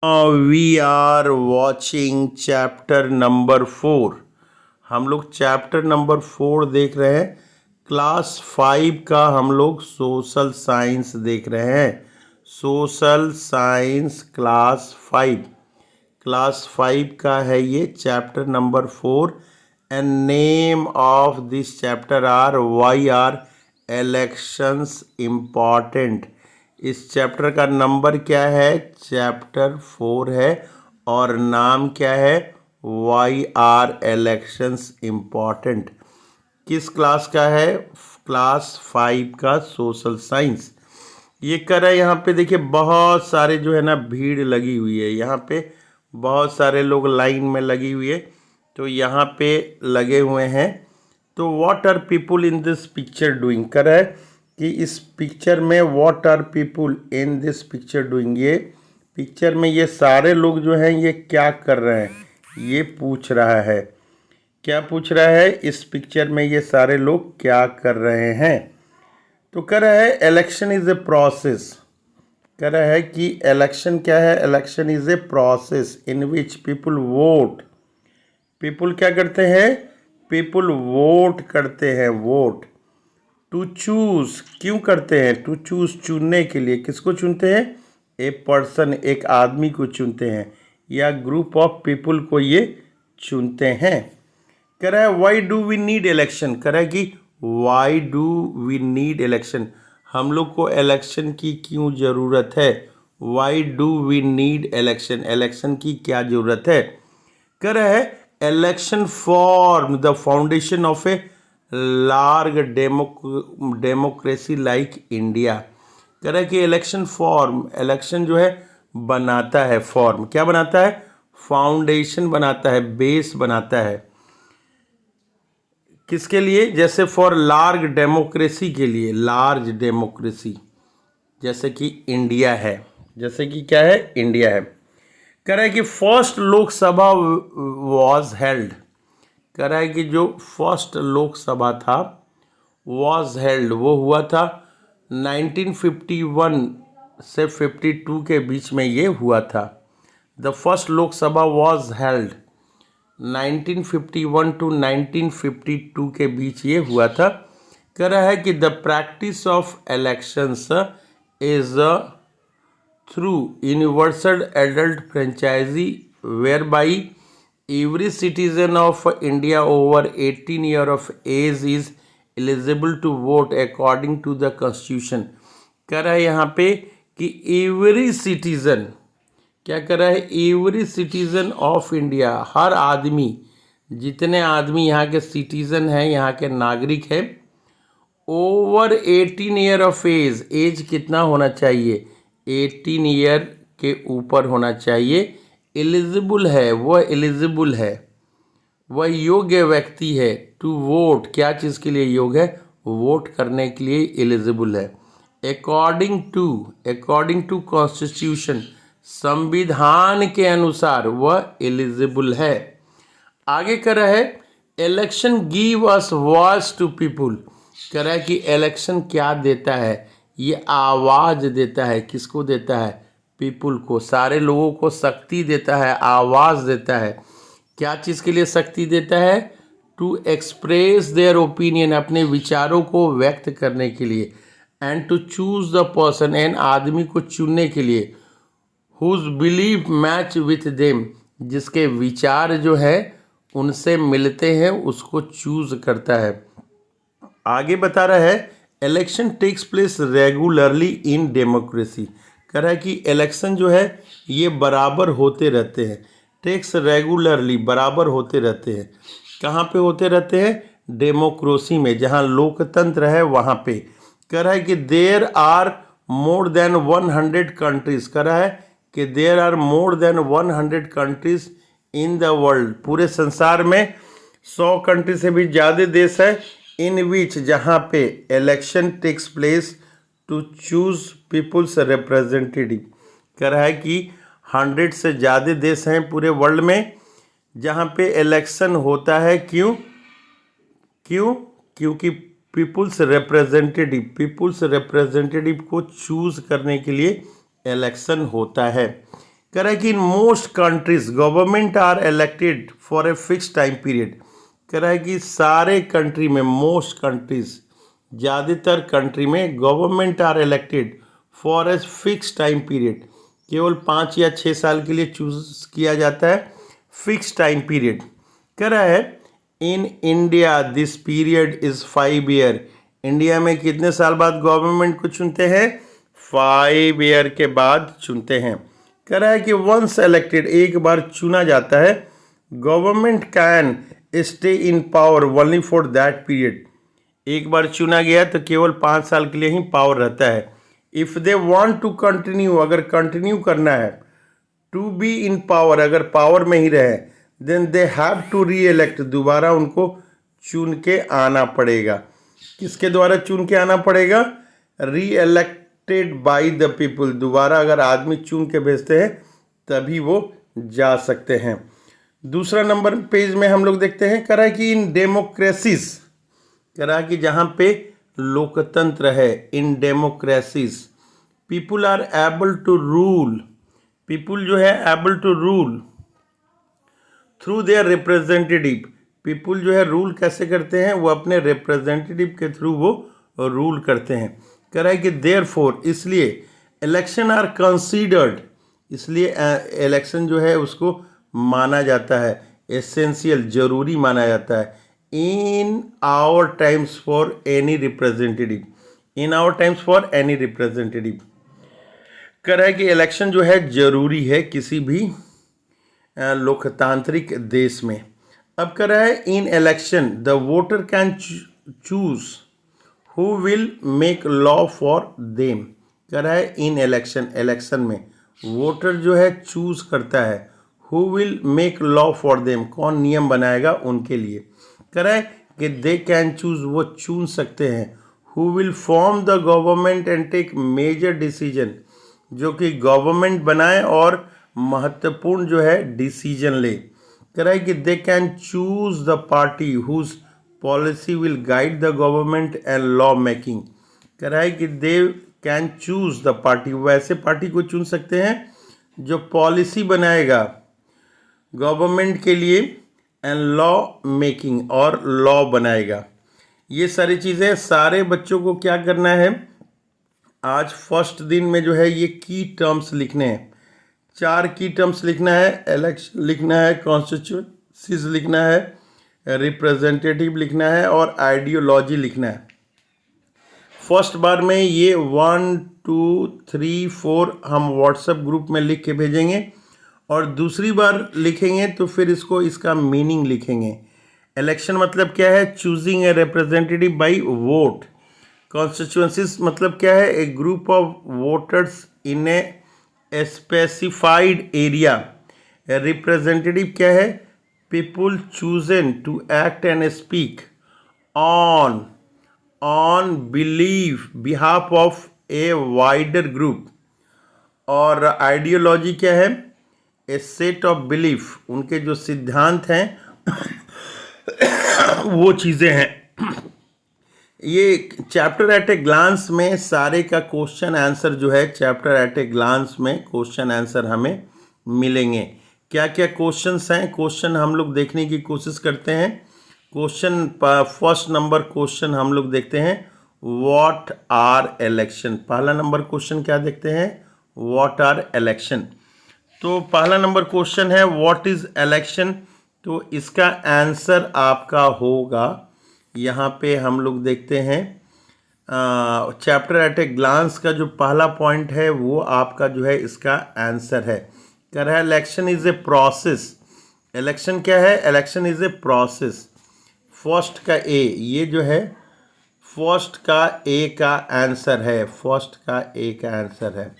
We are watching chapter number 4। हम लोग chapter number 4 देख रहे हैं। क्लास 5 का हम लोग सोशल साइंस देख रहे हैं। सोशल साइंस क्लास 5 का है ये chapter number 4। And name of this chapter are why are elections important. इस चैप्टर का नंबर क्या है? चैप्टर 4 है और नाम क्या है? Why are elections important. किस क्लास का है? क्लास 5 का सोशल साइंस। ये कर रहा है। यहाँ पे देखिए बहुत सारे जो है ना भीड़ लगी हुई है। यहाँ पे बहुत सारे लोग लाइन में लगी हुई है, तो यहाँ पे लगे हुए हैं। तो what are people in this picture doing कर रहा है कि इस पिक्चर में what are people in this picture doing, ये पिक्चर में ये सारे लोग जो हैं ये क्या कर रहे हैं, ये पूछ रहा है। क्या पूछ रहा है? इस पिक्चर में ये सारे लोग क्या कर रहे हैं। तो कह रहा है इलेक्शन इज ए प्रोसेस। कह रहा है कि इलेक्शन क्या है? Election is a process in which people vote. People क्या करते हैं? पीपुल वोट करते हैं। Vote to choose. क्यों करते हैं? टू चूज, चुनने के लिए। किसको चुनते हैं? ए पर्सन, एक आदमी को चुनते हैं, या ग्रुप ऑफ पीपुल को ये चुनते हैं। कह रहा है why do we need election. कह रहा है कि why do we need election, हम लोग को इलेक्शन की क्यों ज़रूरत है। Why do we need election, election की क्या ज़रूरत है। कह रहा है election form the foundation of a large democracy like India. कह रहा है कि इलेक्शन फॉर्म, इलेक्शन जो है बनाता है, फॉर्म क्या बनाता है? फाउंडेशन बनाता है, बेस बनाता है। किसके लिए? जैसे फॉर लार्ज डेमोक्रेसी के लिए, लार्ज डेमोक्रेसी जैसे कि इंडिया है, जैसे कि क्या है? इंडिया है। कह रहा है कि फर्स्ट लोकसभा वॉज हेल्ड। कह रहा है कि जो फर्स्ट लोकसभा था वॉज हेल्ड, वो हुआ था 1951 से 52 के बीच में ये हुआ था। The first Lok Sabha was held 1951 to 1952 के बीच ये हुआ था। कह रहा है कि the practice of elections is through universal adult franchise whereby every citizen of India over 18 years of age is eligible to vote according to the constitution। कह रहा है यहाँ पे कि every citizen, क्या कर रहा है? एवरी सिटीजन ऑफ इंडिया, हर आदमी, जितने आदमी यहाँ के सिटीजन हैं, यहाँ के नागरिक हैं, over 18 year of age, age कितना होना चाहिए? 18 ईयर के ऊपर होना चाहिए। एलिजिबल है, वह एलिजिबल है, वह योग्य व्यक्ति है। टू वोट, क्या चीज़ के लिए योग्य है? वोट करने के लिए एलिजिबल है। अकॉर्डिंग टू कॉन्स्टिट्यूशन, संविधान के अनुसार वह एलिजिबल है। आगे कर रहा है election give us voice to people. कह रहा है कि इलेक्शन क्या देता है? ये आवाज़ देता है। किसको देता है? पीपुल को, सारे लोगों को शक्ति देता है, आवाज़ देता है। क्या चीज़ के लिए शक्ति देता है? टू एक्सप्रेस देयर ओपिनियन, अपने विचारों को व्यक्त करने के लिए। And to choose the person, and आदमी को चुनने के लिए। Whose believe match with them, जिसके विचार जो है उनसे मिलते हैं, उसको चूज करता है। आगे बता रहा है election takes place regularly in democracy. कह रहा है कि इलेक्शन जो है ये बराबर होते रहते हैं। टेक्स रेगुलरली, बराबर होते रहते हैं। कहाँ पे होते रहते हैं? डेमोक्रेसी में, जहाँ लोकतंत्र है वहाँ पे। कह रहा है कि there are more than 100 countries. कह रहा है कि there are more than 100 countries in the world, पूरे संसार में 100 कंट्री से भी ज़्यादा देश है। इन विच, जहाँ पे election takes place to choose people's representative. कह रहा है कि 100 से ज़्यादा देश हैं पूरे वर्ल्ड में जहाँ पे इलेक्शन होता है। क्यों? क्योंकि पीपुल्स रिप्रेजेंटेटिव को चूज करने के लिए इलेक्शन होता है। कह रहा है कि in most countries government are elected for a fix time period. कह रहा है कि सारे कंट्री में, मोस्ट कंट्रीज, ज़्यादातर कंट्री में government are elected for a fix time period, केवल 5 या 6 साल के लिए चूज किया जाता है, फिक्स टाइम पीरियड। कह रहा है in India this period is 5 year. India में कितने साल बाद गवर्नमेंट को चुनते हैं? 5 ईयर के बाद चुनते हैं। कह रहा है कि वंस इलेक्टेड, एक बार चुना जाता है, government can stay in power only for that period. एक बार चुना गया तो केवल 5 साल के लिए ही पावर रहता है। If they want to continue, अगर कंटिन्यू करना है, टू बी इन पावर, अगर पावर में ही रहे, then they have to reelect, दोबारा उनको चुन के आना पड़ेगा। किसके द्वारा चुन के आना पड़ेगा? री इलेक्टेड बाई द पीपल, दोबारा अगर आदमी चुन के भेजते हैं तभी वो जा सकते हैं। दूसरा नंबर पेज में हम लोग देखते हैं, कह रहा है कि इन डेमोक्रेसीज, कह रहा है कि जहाँ पे लोकतंत्र है, in democracies people are able to rule, people जो है able to rule through their representative. People जो है रूल कैसे करते हैं? वो अपने रिप्रेजेंटेटिव के थ्रू वो रूल करते हैं। कह रहा है कि देयरफॉर, इसलिए इलेक्शन आर कंसीडर्ड, इसलिए इलेक्शन जो है उसको माना जाता है एसेंशियल, जरूरी माना जाता है। In our times for any representative, in our times for any representative. कह रहा है कि इलेक्शन जो है जरूरी है किसी भी लोकतांत्रिक देश में। अब कह रहा है in election the voter can choose who will make law for them. कह रहा है इन इलेक्शन, इलेक्शन में वोटर जो है चूज करता है, who will make law for them, कौन नियम बनाएगा उनके लिए। कह रहा है कि दे कैन चूज, वो चुन सकते हैं, who will form the government and take major decision, जो कि गवर्नमेंट बनाए और महत्वपूर्ण जो है डिसीजन ले। कह रहा है कि they can choose the party whose policy will guide the government and law making. कह रहा है कि they can choose the party, वैसे पार्टी को चुन सकते हैं जो पॉलिसी बनाएगा गवर्नमेंट के लिए एंड लॉ मेकिंग, और लॉ बनाएगा। ये सारी चीज़ें सारे बच्चों को क्या करना है, आज फर्स्ट दिन में जो है ये की टर्म्स लिखने हैं। 4 की टर्म्स लिखना है, इलेक्शन लिखना है, कॉन्स्टिट्यूंसीज लिखना है, रिप्रेजेंटेटिव लिखना है और आइडियोलॉजी लिखना है। फर्स्ट बार में ये 1 2 3 4 हम व्हाट्सएप ग्रुप में लिख के भेजेंगे, और दूसरी बार लिखेंगे तो फिर इसका मीनिंग लिखेंगे। इलेक्शन मतलब क्या है? Choosing a representative by vote. Constituencies मतलब क्या है? A group of voters in a specified area. Representative क्या है? People chosen to act and speak on behalf of a wider group. और आइडियोलॉजी क्या है? ए सेट ऑफ बिलीफ, उनके जो सिद्धांत हैं वो चीज़ें हैं। ये चैप्टर एट ए ग्लांस में सारे का क्वेश्चन आंसर जो है, चैप्टर एट ए ग्लांस में क्वेश्चन आंसर हमें मिलेंगे। क्या क्या क्वेश्चंस हैं, क्वेश्चन हम लोग देखने की कोशिश करते हैं। क्वेश्चन फर्स्ट नंबर क्वेश्चन हम लोग देखते हैं, व्हाट आर इलेक्शन। पहला नंबर क्वेश्चन क्या देखते हैं? What are election. तो पहला नंबर क्वेश्चन है व्हाट इज इलेक्शन। तो इसका आंसर आपका होगा, यहाँ पे हम लोग देखते हैं चैप्टर एट ए ग्लांस का जो पहला पॉइंट है वो आपका जो है इसका आंसर है। कह रहा है election is a process. Election क्या है? Election is a process. First का ए, ये जो है फर्स्ट का ए का आंसर है, फर्स्ट का ए का आंसर है।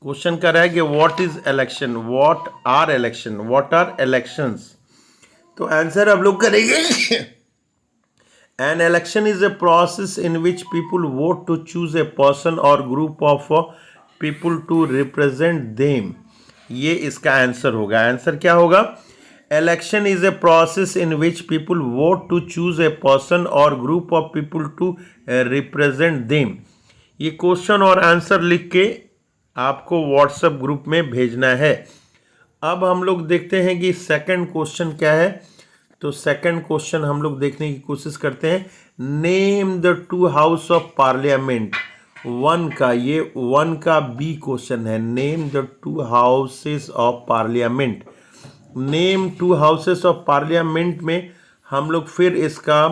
क्वेश्चन कर रहा है कि what is election, what are election, what are elections. तो आंसर हम लोग करेंगे an election is a process in which people vote to choose a person और group of people to represent them. ये इसका आंसर होगा। आंसर क्या होगा? Election is a process in which people vote to choose a person और group of people to represent them. ये question और आंसर लिख के आपको व्हाट्सएप ग्रुप में भेजना है। अब हम लोग देखते हैं कि सेकंड क्वेश्चन क्या है। तो सेकंड क्वेश्चन हम लोग देखने की कोशिश करते हैं। Name the two house of parliament. One का बी क्वेश्चन है। Name the two houses of parliament. Name to houses of parliament में हम लोग फिर इसका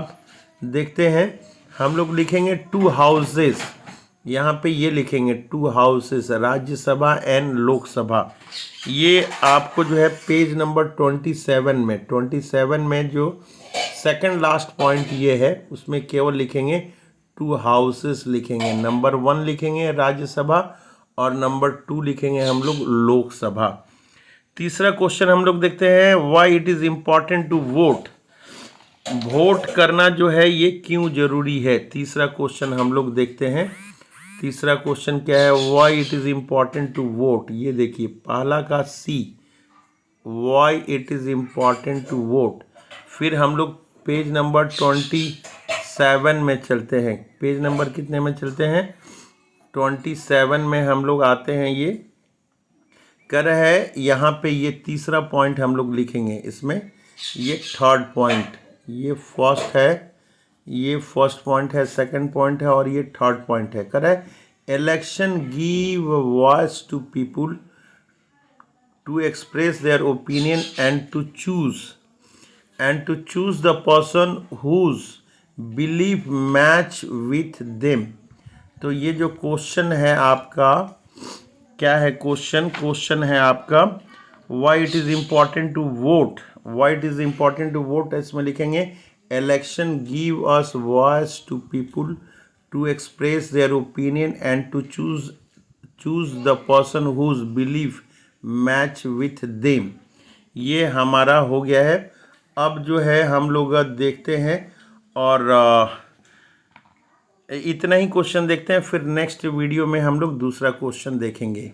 देखते हैं। हम लोग लिखेंगे टू हाउसेस, यहाँ पे ये लिखेंगे to houses, Rajya Sabha and Lok Sabha. ये आपको जो है पेज नंबर 27 में जो सेकंड लास्ट पॉइंट ये है, उसमें केवल लिखेंगे टू हाउसेस लिखेंगे। नंबर 1 लिखेंगे राज्यसभा और नंबर 2 लिखेंगे हम लोग लोकसभा। तीसरा क्वेश्चन हम लोग देखते हैं, why it is important to vote. Vote करना जो है ये क्यों जरूरी है। तीसरा क्वेश्चन हम लोग देखते हैं। तीसरा क्वेश्चन क्या है, why it is important to vote. ये देखिए पहला का C, why it is important to vote. फिर हम लोग पेज नंबर 27 में चलते हैं। पेज नंबर कितने में चलते हैं, 27 में हम लोग आते हैं। ये कर है यहाँ पे ये तीसरा पॉइंट हम लोग लिखेंगे इसमें। ये थर्ड पॉइंट, ये फर्स्ट है, ये फर्स्ट पॉइंट है, सेकंड पॉइंट है और ये थर्ड पॉइंट है। कर है election give voice to people to express their opinion and to choose the person whose belief match with them. तो ये जो क्वेश्चन है आपका क्या है, क्वेश्चन है आपका why it is important to vote. Why it is important to vote, इसमें लिखेंगे election give us voice to people to express their opinion and to choose the person whose belief match with them. ये हमारा हो गया है। अब जो है हम लोग देखते हैं और इतना ही क्वेश्चन देखते हैं, फिर नेक्स्ट वीडियो में हम लोग दूसरा क्वेश्चन देखेंगे।